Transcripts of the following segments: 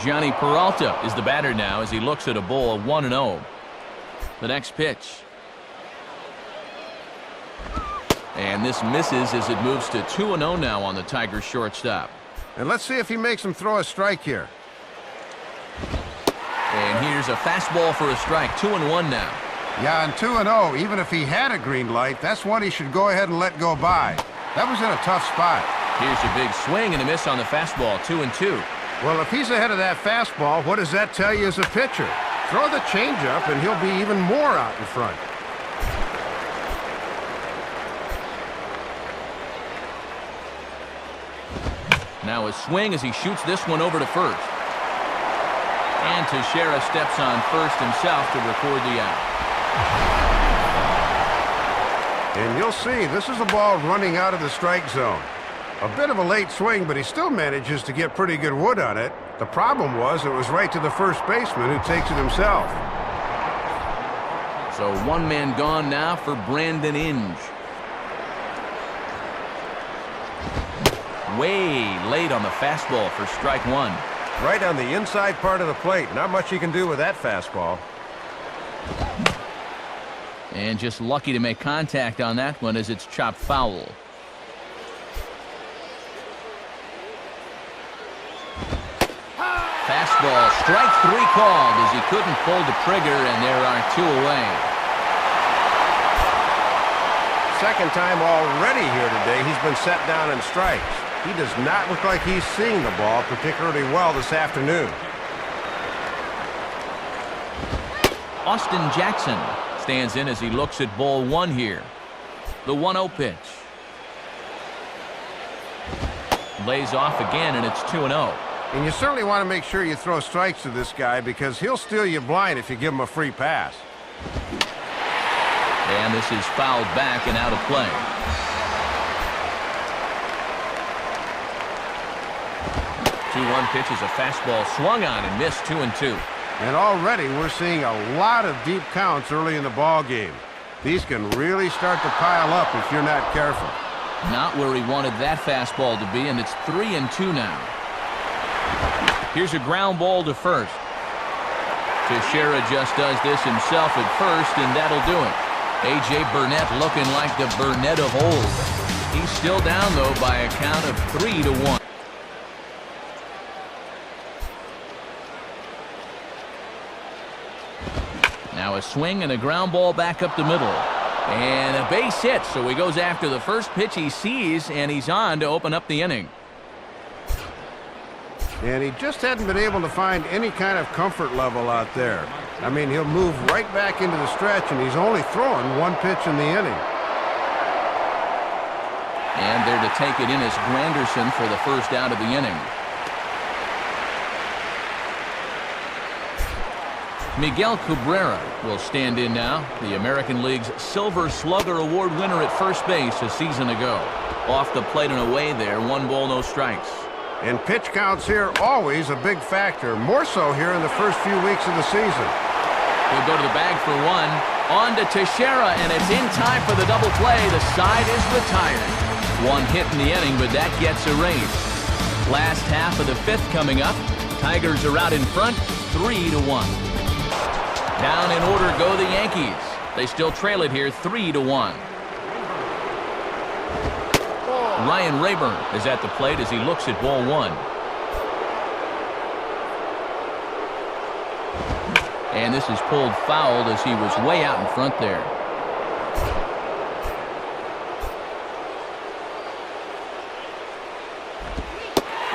Johnny Peralta is the batter now as he looks at a ball 1-0. The next pitch. And this misses as it moves to 2-0 now on the Tigers shortstop. And let's see if he makes him throw a strike here. And here's a fastball for a strike. 2-1 now. Yeah, and 2-0, even if he had a green light, that's one he should go ahead and let go by. That was in a tough spot. Here's a big swing and a miss on the fastball. 2-2. Well, if he's ahead of that fastball, what does that tell you as a pitcher? Throw the changeup and he'll be even more out in front. Now a swing as he shoots this one over to first. And Teixeira steps on first himself to record the out. And you'll see, this is a ball running out of the strike zone. A bit of a late swing, but he still manages to get pretty good wood on it. The problem was it was right to the first baseman who takes it himself. So one man gone now for Brandon Inge. Way late on the fastball for strike one. Right on the inside part of the plate. Not much he can do with that fastball. And just lucky to make contact on that one as it's chopped foul. Fastball, strike three called as he couldn't pull the trigger, and there are two away. Second time already here today he's been set down in strikes. He does not look like he's seeing the ball particularly well this afternoon. Austin Jackson stands in as he looks at ball one here. The 1-0 pitch. Lays off again, and it's 2-0. And you certainly want to make sure you throw strikes to this guy because he'll steal you blind if you give him a free pass. And this is fouled back and out of play. Two-one pitch is a fastball swung on and missed. 2-2. And already we're seeing a lot of deep counts early in the ball game. These can really start to pile up if you're not careful. Not where he wanted that fastball to be, and it's 3-2 now. Here's a ground ball to first. Teixeira just does this himself at first, and that'll do it. A.J. Burnett looking like the Burnett of old. He's still down, though, by a count of 3-1. Now a swing and a ground ball back up the middle. And a base hit, so he goes after the first pitch he sees, and he's on to open up the inning. And he just hadn't been able to find any kind of comfort level out there. I mean, he'll move right back into the stretch, and he's only throwing one pitch in the inning. And there to take it in is Granderson for the first out of the inning. Miguel Cabrera will stand in now, the American League's Silver Slugger Award winner at first base a season ago. Off the plate and away there, 1 ball, no strikes. And pitch counts here always a big factor, more so here in the first few weeks of the season. He'll go to the bag for one. On to Teixeira, and it's in time for the double play. The side is retired. One hit in the inning, but that gets erased. Last half of the fifth coming up. Tigers are out in front, 3-1. Down in order go the Yankees. They still trail it here, 3-1. Ryan Rayburn is at the plate as he looks at ball one. And this is pulled fouled as he was way out in front there.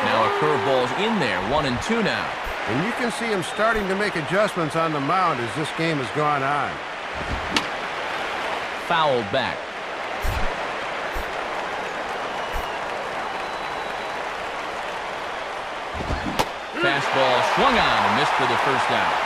Now a curveball's in there, 1-2 now. And you can see him starting to make adjustments on the mound as this game has gone on. Fouled back. Fastball swung on and missed for the first out.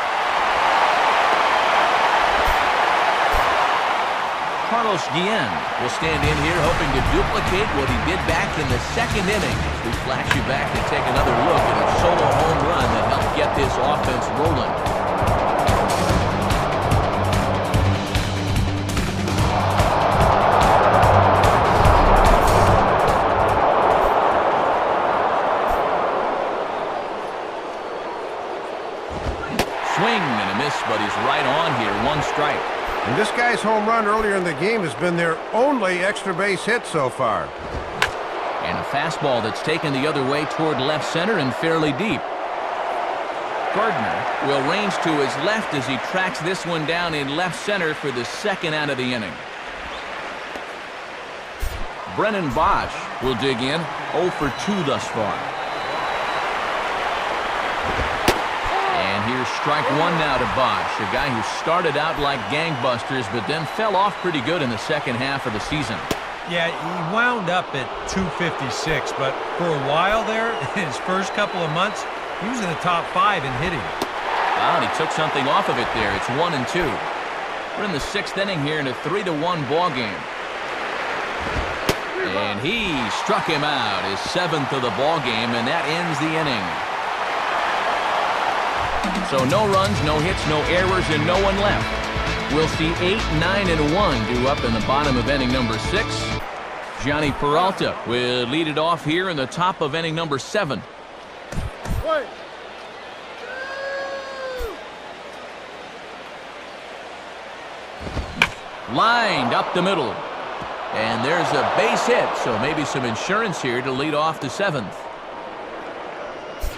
Carlos Guillen will stand in here hoping to duplicate what he did back in the second inning. We flash you back and take another look at a solo home run that helped get this offense rolling. he's right on here. 1 strike. And this guy's home run earlier in the game has been their only extra base hit so far. And a fastball that's taken the other way toward left center and fairly deep. Gardner will range to his left as he tracks this one down in left center for the 2nd out of the inning. Brennan Bosch will dig in. 0 for 2 thus far. And here's strike 1 now to Bosch, a guy who started out like gangbusters but then fell off pretty good in the 2nd half of the season. Yeah, he wound up at 256, but for a while there, in his first couple of months, he was in the top 5 in hitting. Wow, and he took something off of it there. It's 1-2. We're in the 6th inning here in a 3-1 ball game. And he struck him out, his 7th of the ball game, and that ends the inning. So no runs, no hits, no errors, and no one left. We'll see 8, 9, and 1 due up in the bottom of inning number 6. Johnny Peralta will lead it off here in the top of inning number 7. Lined up the middle. And there's a base hit, so maybe some insurance here to lead off the 7th.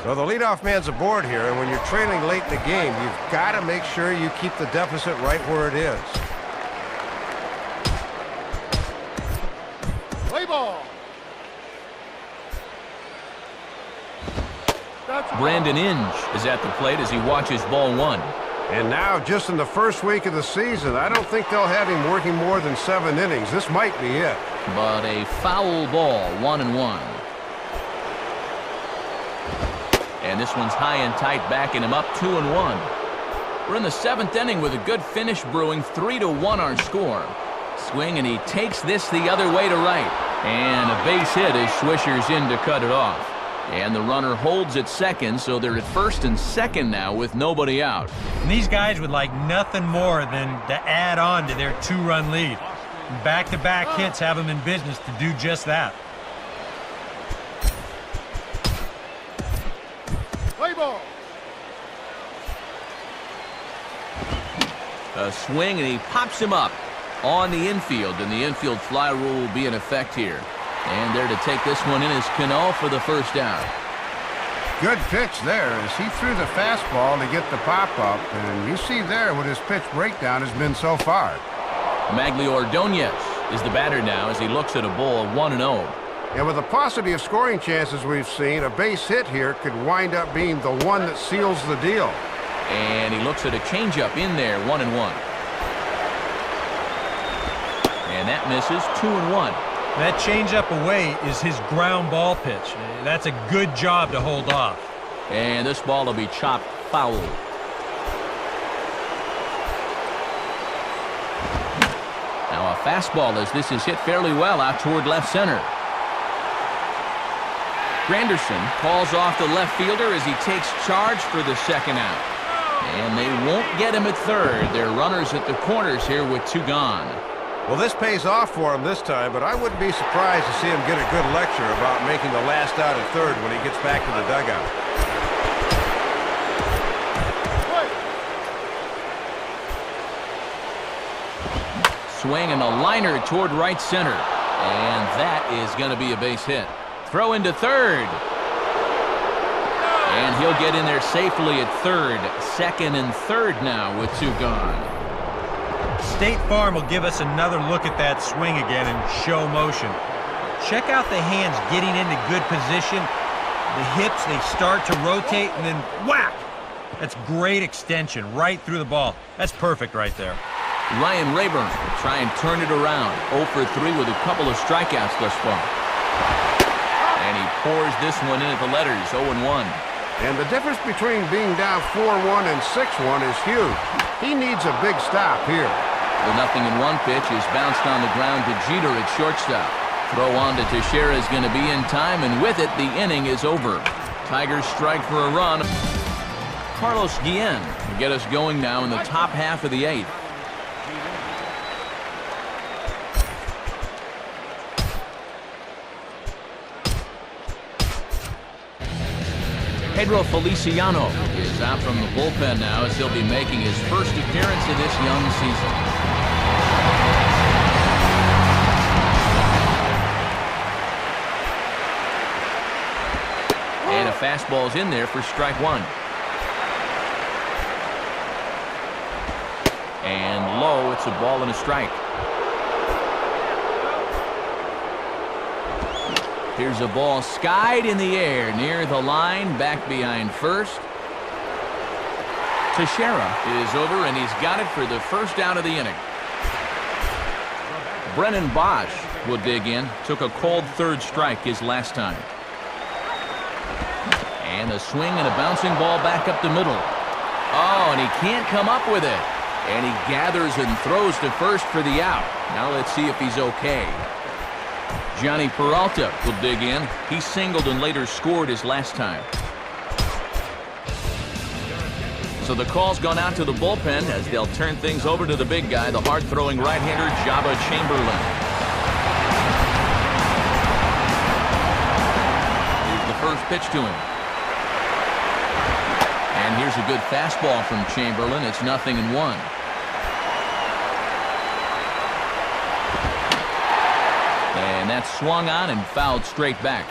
Well, the leadoff man's aboard here, and when you're trailing late in the game, you've got to make sure you keep the deficit right where it is. Play ball. Brandon Inge is at the plate as he watches ball 1. And now, just in the first week of the season, I don't think they'll have him working more than 7 innings. This might be it. But a foul ball, 1-1. And this one's high and tight, backing him up 2-1. We're in the 7th inning with a good finish brewing. 3-1 our score. Swing, and he takes this the other way to right. And a base hit as Swisher's in to cut it off. And the runner holds at second, so they're at first and second now with nobody out. And these guys would like nothing more than to add on to their 2-run lead. Back-to-back hits have them in business to do just that. Play ball. A swing, and he pops him up on the infield, and the infield fly rule will be in effect here. And there to take this one in is Cano for the 1st down. Good pitch there as he threw the fastball to get the pop-up. And you see there what his pitch breakdown has been so far. Magli Ordonez is the batter now as he looks at a ball 1-0. And with the paucity of scoring chances we've seen, a base hit here could wind up being the one that seals the deal. And he looks at a changeup in there, 1-1. And that misses, 2-1. That changeup away is his ground ball pitch. That's a good job to hold off. And this ball will be chopped foul. Now a fastball as this is hit fairly well out toward left center. Granderson calls off the left fielder as he takes charge for the 2nd out. And they won't get him at 3rd. They're runners at the corners here with 2 gone. Well, this pays off for him this time, but I wouldn't be surprised to see him get a good lecture about making the last out at 3rd when he gets back to the dugout. Swing and a liner toward right center. And that is going to be a base hit. Throw into 3rd. And he'll get in there safely at 3rd. 2nd and 3rd now with 2 gone. State Farm will give us another look at that swing again in show motion. Check out the hands getting into good position. The hips, they start to rotate, and then whack! That's great extension right through the ball. That's perfect right there. Ryan Rayburn will try and turn it around. 0 for 3 with a couple of strikeouts thus far. And he pours this one in at the letters, 0-1. And the difference between being down 4-1 and 6-1 is huge. He needs a big stop here. The 0-1 pitch is bounced on the ground to Jeter at shortstop. Throw on to Teixeira is going to be in time, and with it, the inning is over. Tigers strike for a run. Carlos Guillen will get us going now in the top half of the 8th. Pedro Feliciano is is out from the bullpen now as he'll be making his first appearance of this young season. And a fastball's in there for strike one. And low, it's a ball and a strike. Here's a ball skied in the air near the line, back behind first. Teixeira is over, and he's got it for the first out of the inning. Brennan Bosch will dig in. Took a called third strike his last time. And a swing and a bouncing ball back up the middle. Oh, and he can't come up with it. And he gathers and throws to first for the out. Now let's see if he's okay. Johnny Peralta will dig in. He singled and later scored his last time. So the call's gone out to the bullpen as they'll turn things over to the big guy, the hard-throwing right-hander Jabba Chamberlain. Here's the first pitch to him. And here's a good fastball from Chamberlain. It's 0-1. And that's swung on and fouled straight back.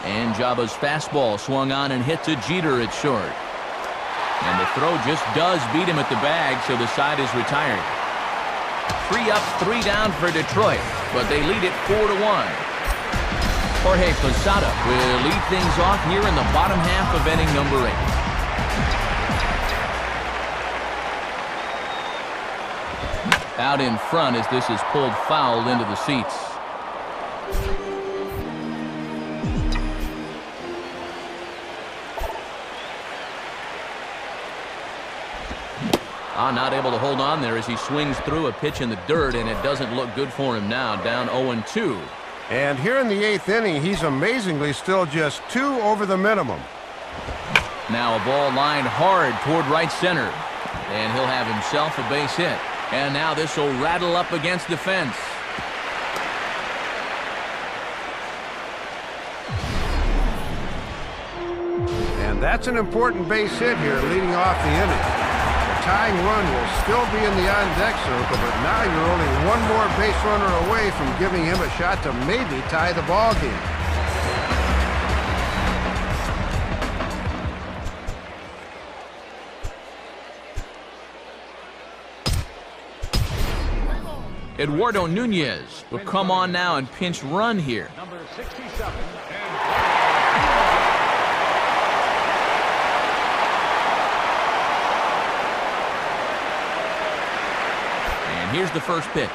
And Jabba's fastball swung on and hit to Jeter at short. And the throw just does beat him at the bag, so the side is retired. 3 up, 3 down for Detroit, but they lead it 4-1. Jorge Posada will lead things off here in the bottom half of inning number 8. Out in front as this is pulled foul into the seats. Not able to hold on there as he swings through a pitch in the dirt, and it doesn't look good for him now, down 0-2. And here in the 8th inning, he's amazingly still just 2 over the minimum. Now a ball lined hard toward right center, and he'll have himself a base hit. And now this will rattle up against the fence. And that's an important base hit here leading off the inning. The tying run will still be in the on-deck circle, but now you're only one more base runner away from giving him a shot to maybe tie the ball game. Eduardo Nunez will come on now and pinch run here. Number 67. And here's the first pitch.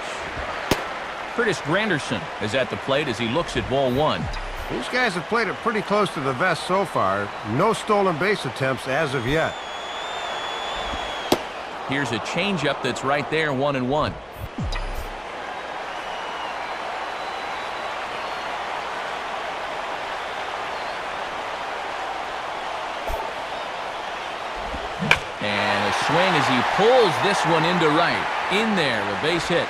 Curtis Granderson is at the plate as he looks at ball 1. These guys have played it pretty close to the vest so far. No stolen base attempts as of yet. Here's a changeup that's right there, 1-1. And a swing as he pulls this one into right. In there, a base hit.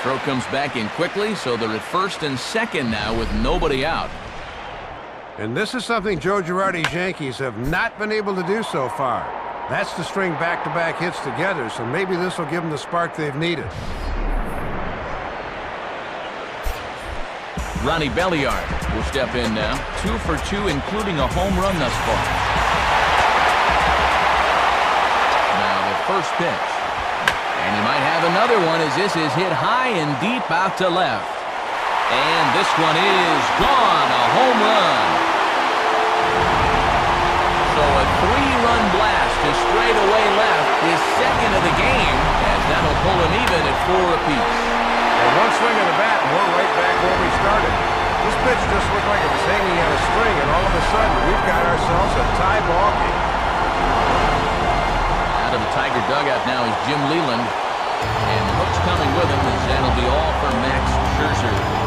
Throw comes back in quickly, so they're at first and second now with nobody out. And this is something Joe Girardi's Yankees have not been able to do so far. That's to string back-to-back hits together, so maybe this will give them the spark they've needed. Ronnie Belliard will step in now. 2 for 2, including a home run thus far. Now the first pitch. And he might have another one as this is hit high and deep out to left. And this one is gone, a home run. So a 3-run blast to straightaway left, his second of the game, as that'll pull him even at 4 apiece. And one swing of the bat, and we're right back where we started. This pitch just looked like it was hanging on a string, and all of a sudden, we've got ourselves a tie ball game. Out of the Tiger dugout now is Jim Leyland, and Hook's coming with him, as that'll be all for Max Scherzer.